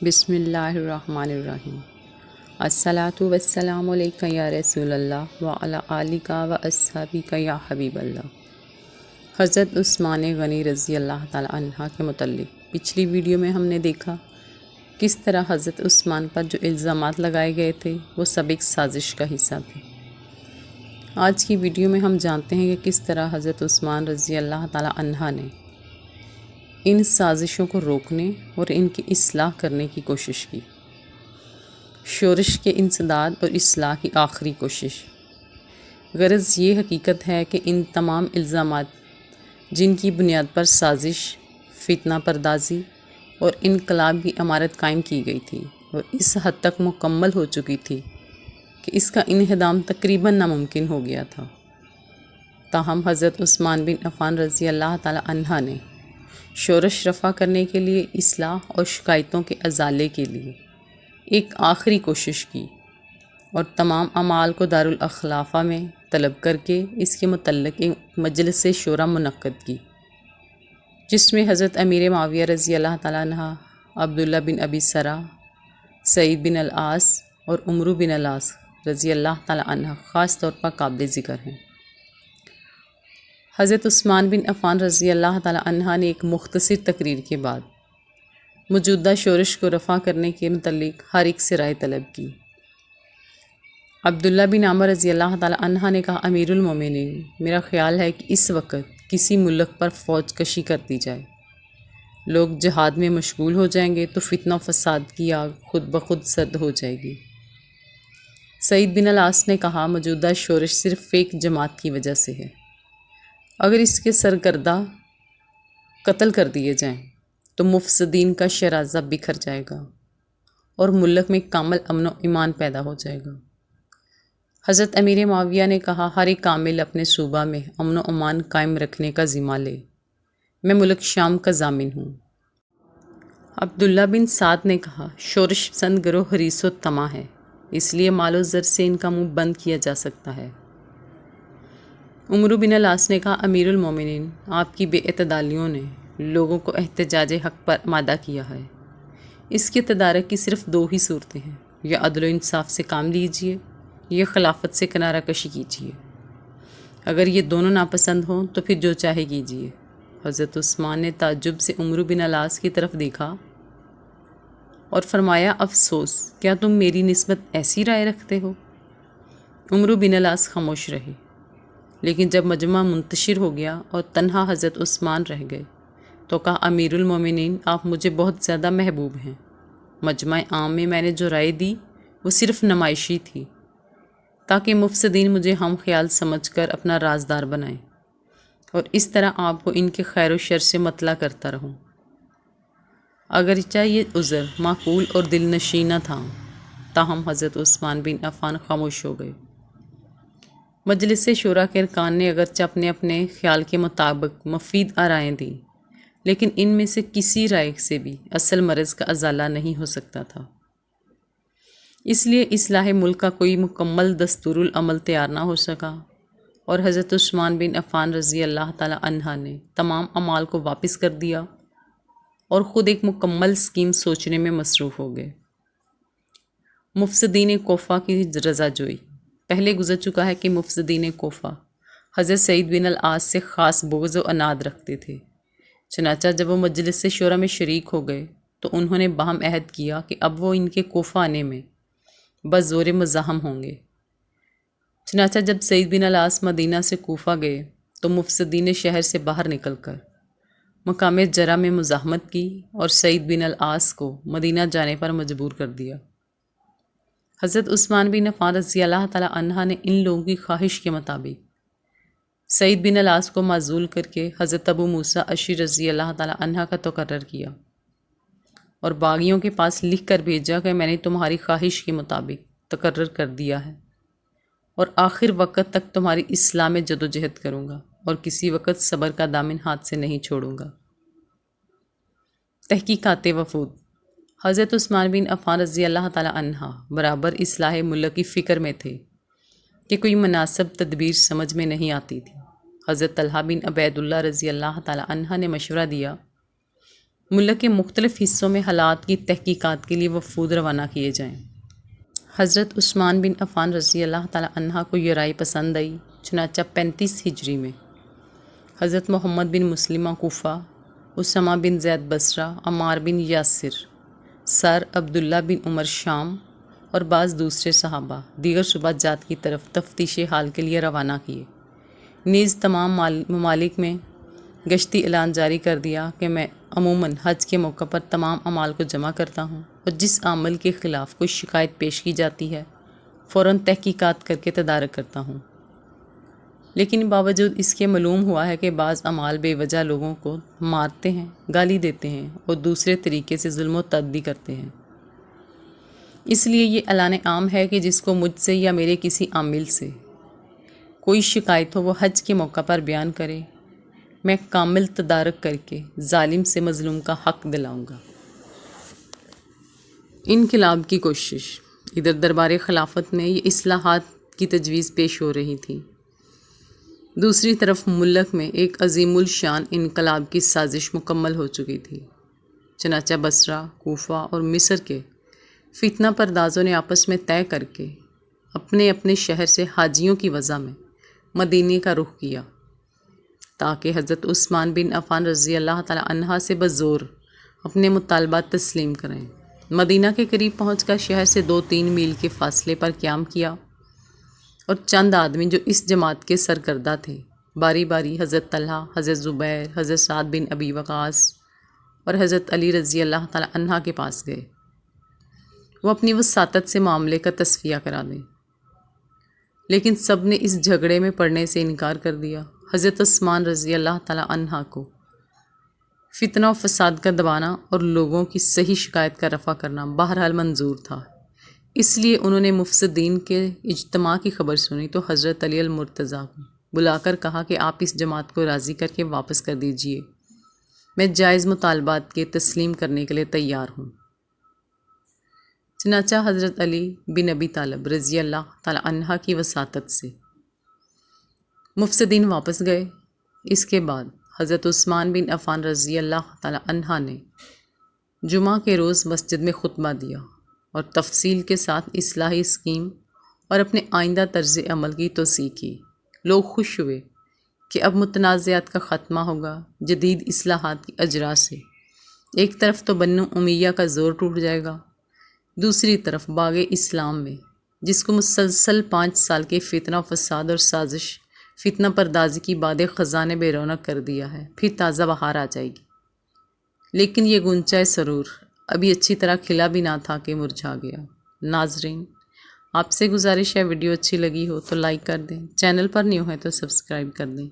بسم اللہ الرحمن الرحیم۔ الصلاۃ والسلام علیکہ یا رسول اللہ وعلی آلک و اصحابک یا حبیب اللہ۔ حضرت عثمان غنی رضی اللہ تعالیٰ عنہ کے متعلق پچھلی ویڈیو میں ہم نے دیکھا کس طرح حضرت عثمان پر جو الزامات لگائے گئے تھے وہ سب ایک سازش کا حصہ تھے۔ آج کی ویڈیو میں ہم جانتے ہیں کہ کس طرح حضرت عثمان رضی اللہ تعالیٰ عنہ نے ان سازشوں کو روکنے اور ان کی اصلاح کرنے کی کوشش کی۔ شورش کے انسداد اور اصلاح کی آخری کوشش۔ غرض یہ حقیقت ہے کہ ان تمام الزامات جن کی بنیاد پر سازش، فتنہ پردازی اور انقلاب کی عمارت قائم کی گئی تھی اور اس حد تک مکمل ہو چکی تھی کہ اس کا انہدام تقریباً ناممکن ہو گیا تھا، تاہم حضرت عثمان بن عفان رضی اللہ تعالیٰ عنہ نے شورش رفع کرنے کے لیے، اصلاح اور شکایتوں کے ازالے کے لیے ایک آخری کوشش کی اور تمام اعمال کو دارالاخلافہ میں طلب کر کے اس کے متعلق ایک مجلس شورا منعقد کی، جس میں حضرت امیر معاویہ رضی اللہ تعالیٰ عنہ، عبداللہ بن ابی سرا، سعید بن العاص اور عمرو بن العاص رضی اللہ تعالیٰ عنہ خاص طور پر قابل ذکر ہیں۔ حضرت عثمان بن عفان رضی اللہ تعالیٰ عنہ نے ایک مختصر تقریر کے بعد موجودہ شورش کو رفع کرنے کے متعلق ہر ایک سے رائے طلب کی۔ عبداللہ بن عمر رضی اللہ تعالیٰ عنہ نے کہا، امیر المومنین، میرا خیال ہے کہ اس وقت کسی ملک پر فوج کشی کر دی جائے، لوگ جہاد میں مشغول ہو جائیں گے تو فتنہ و فساد کی آگ خود بخود سرد ہو جائے گی۔ سعید بن العاص نے کہا، موجودہ شورش صرف ایک جماعت کی وجہ سے ہے، اگر اس کے سرکردہ قتل کر دیے جائیں تو مفسدین کا شرازہ بکھر جائے گا اور ملک میں کامل امن و ایمان پیدا ہو جائے گا۔ حضرت امیر معاویہ نے کہا، ہر ایک کامل اپنے صوبہ میں امن و امان قائم رکھنے کا ذمہ لے، میں ملک شام کا ضامن ہوں۔ عبداللہ بن سعد نے کہا، شورش پسند گروہ حریص و طمع ہے، اس لیے مال و زر سے ان کا منہ بند کیا جا سکتا ہے۔ عمرو بن العاص نے کہا، امیر المومنین، آپ کی بے اعتدالیوں نے لوگوں کو احتجاج حق پر آمادہ کیا ہے، اس کے تدارک کی صرف دو ہی صورتیں ہیں، یا عدل و انصاف سے کام لیجئے یا خلافت سے کنارہ کشی کیجیے، اگر یہ دونوں ناپسند ہوں تو پھر جو چاہے کیجیے۔ حضرت عثمان نے تعجب سے عمرو بن العاص کی طرف دیکھا اور فرمایا، افسوس، کیا تم میری نسبت ایسی رائے رکھتے ہو؟ عمرو بن العاص خاموش رہے، لیکن جب مجمع منتشر ہو گیا اور تنہا حضرت عثمان رہ گئے تو کہا، امیر المومنین، آپ مجھے بہت زیادہ محبوب ہیں، مجمع عام میں میں نے جو رائے دی وہ صرف نمائشی تھی تاکہ مفسدین مجھے ہم خیال سمجھ کر اپنا رازدار بنائیں اور اس طرح آپ کو ان کے خیر و شر سے مطلع کرتا رہوں۔ اگرچہ یہ عذر معقول اور دل نشیں نہ تھا، تاہم حضرت عثمان بن عفان خاموش ہو گئے۔ مجلس شورا کے ارکان نے اگرچہ اپنے اپنے خیال کے مطابق مفید آرائیں دیں، لیکن ان میں سے کسی رائے سے بھی اصل مرض کا ازالہ نہیں ہو سکتا تھا، اس لیے اصلاح ملک کا کوئی مکمل دستور العمل تیار نہ ہو سکا اور حضرت عثمان بن عفان رضی اللہ تعالیٰ عنہ نے تمام اعمال کو واپس کر دیا اور خود ایک مکمل اسکیم سوچنے میں مصروف ہو گئے۔ مفسدین کوفہ کی رضا جوئی۔ پہلے گزر چکا ہے کہ مفسدین کوفہ حضرت سعید بن العاص سے خاص بغض و عناد رکھتے تھے، چنانچہ جب وہ مجلس شورا میں شریک ہو گئے تو انہوں نے باہم عہد کیا کہ اب وہ ان کے کوفہ آنے میں بزور مزاحم ہوں گے۔ چنانچہ جب سعید بن العاص مدینہ سے کوفہ گئے تو مفسدین شہر سے باہر نکل کر مقام جرہ میں مزاحمت کی اور سعید بن العاص کو مدینہ جانے پر مجبور کر دیا۔ حضرت عثمان بن عفان رضی اللہ تعالیٰ عنہ نے ان لوگوں کی خواہش کے مطابق سعید بن العاص کو معزول کر کے حضرت ابو موسیٰ اشعری رضی اللہ تعالیٰ عنہ کا تقرر کیا اور باغیوں کے پاس لکھ کر بھیجا کہ میں نے تمہاری خواہش کے مطابق تقرر کر دیا ہے اور آخر وقت تک تمہاری اصلاح میں جد و جہد کروں گا اور کسی وقت صبر کا دامن ہاتھ سے نہیں چھوڑوں گا۔ تحقیقات وفود۔ حضرت عثمان بن عفان رضی اللہ تعالیٰ عنہ برابر اصلاح ملک کی فکر میں تھے کہ کوئی مناسب تدبیر سمجھ میں نہیں آتی تھی۔ حضرت طلحہ بن عبید اللہ رضی اللہ تعالیٰ عنہ نے مشورہ دیا ملک کے مختلف حصوں میں حالات کی تحقیقات کے لیے وفود روانہ کیے جائیں۔ حضرت عثمان بن عفان رضی اللہ تعالیٰ عنہ کو یہ رائے پسند آئی، چنانچہ 35 ہجری میں حضرت محمد بن مسلمہ کوفہ، اسامہ بن زید بصرہ، عمار بن یاسر، سر عبداللہ بن عمر شام اور بعض دوسرے صحابہ دیگر صوبہ جات کی طرف تفتیش حال کے لیے روانہ کیے۔ نیز تمام ممالک میں گشتی اعلان جاری کر دیا کہ میں عموماً حج کے موقع پر تمام اعمال کو جمع کرتا ہوں اور جس عمل کے خلاف کوئی شکایت پیش کی جاتی ہے فوراً تحقیقات کر کے تدارک کرتا ہوں۔ لیکن باوجود اس کے معلوم ہوا ہے کہ بعض اعمال بے وجہ لوگوں کو مارتے ہیں، گالی دیتے ہیں اور دوسرے طریقے سے ظلم و تعدی کرتے ہیں۔ اس لیے یہ اعلان عام ہے کہ جس کو مجھ سے یا میرے کسی عامل سے کوئی شکایت ہو وہ حج کے موقع پر بیان کرے، میں کامل تدارک کر کے ظالم سے مظلوم کا حق دلاؤں گا۔ انقلاب کی کوشش۔ ادھر دربار خلافت میں یہ اصلاحات کی تجویز پیش ہو رہی تھی، دوسری طرف ملک میں ایک عظیم الشان انقلاب کی سازش مکمل ہو چکی تھی۔ چنانچہ بصرہ، کوفہ اور مصر کے فتنہ پردازوں نے آپس میں طے کر کے اپنے اپنے شہر سے حاجیوں کی وجہ میں مدینے کا رخ کیا تاکہ حضرت عثمان بن عفان رضی اللہ تعالیٰ عنہ سے بزور اپنے مطالبات تسلیم کریں۔ مدینہ کے قریب پہنچ کر شہر سے 2-3 میل کے فاصلے پر قیام کیا اور چند آدمی جو اس جماعت کے سرکردہ تھے باری باری حضرت طلحہ، حضرت زبیر، حضرت سعد بن ابی وقاص اور حضرت علی رضی اللہ تعالیٰ عنہ کے پاس گئے، وہ اپنی وساطت سے معاملے کا تصفیہ کرا دیں، لیکن سب نے اس جھگڑے میں پڑنے سے انکار کر دیا۔ حضرت عثمان رضی اللہ تعالیٰ عنہ کو فتنہ و فساد کا دبانا اور لوگوں کی صحیح شکایت کا رفع کرنا بہرحال منظور تھا، اس لیے انہوں نے مفسدین کے اجتماع کی خبر سنی تو حضرت علی المرتضیٰ کو بلا کر کہا کہ آپ اس جماعت کو راضی کر کے واپس کر دیجئے، میں جائز مطالبات کے تسلیم کرنے کے لیے تیار ہوں۔ چنانچہ حضرت علی بن ابی طالب رضی اللہ تعالیٰ عنہ کی وساطت سے مفسدین واپس گئے۔ اس کے بعد حضرت عثمان بن عفان رضی اللہ تعالیٰ عنہ نے جمعہ کے روز مسجد میں خطبہ دیا اور تفصیل کے ساتھ اصلاحی اسکیم اور اپنے آئندہ طرز عمل کی توثیق کی۔ لوگ خوش ہوئے کہ اب متنازعات کا خاتمہ ہوگا۔ جدید اصلاحات کی اجراء سے ایک طرف تو بنو امیہ کا زور ٹوٹ جائے گا، دوسری طرف باغ اسلام میں جس کو مسلسل 5 سال کے فتنہ و فساد اور سازش فتنہ پردازی کی باد خزاں نے بے رونق کر دیا ہے، پھر تازہ بہار آ جائے گی۔ لیکن یہ گنچہ سرور ابھی اچھی طرح کھلا بھی نہ تھا کہ مرجھا گیا۔ ناظرین، آپ سے گزارش ہے ویڈیو اچھی لگی ہو تو لائک کر دیں، چینل پر نیو ہے تو سبسکرائب کر دیں۔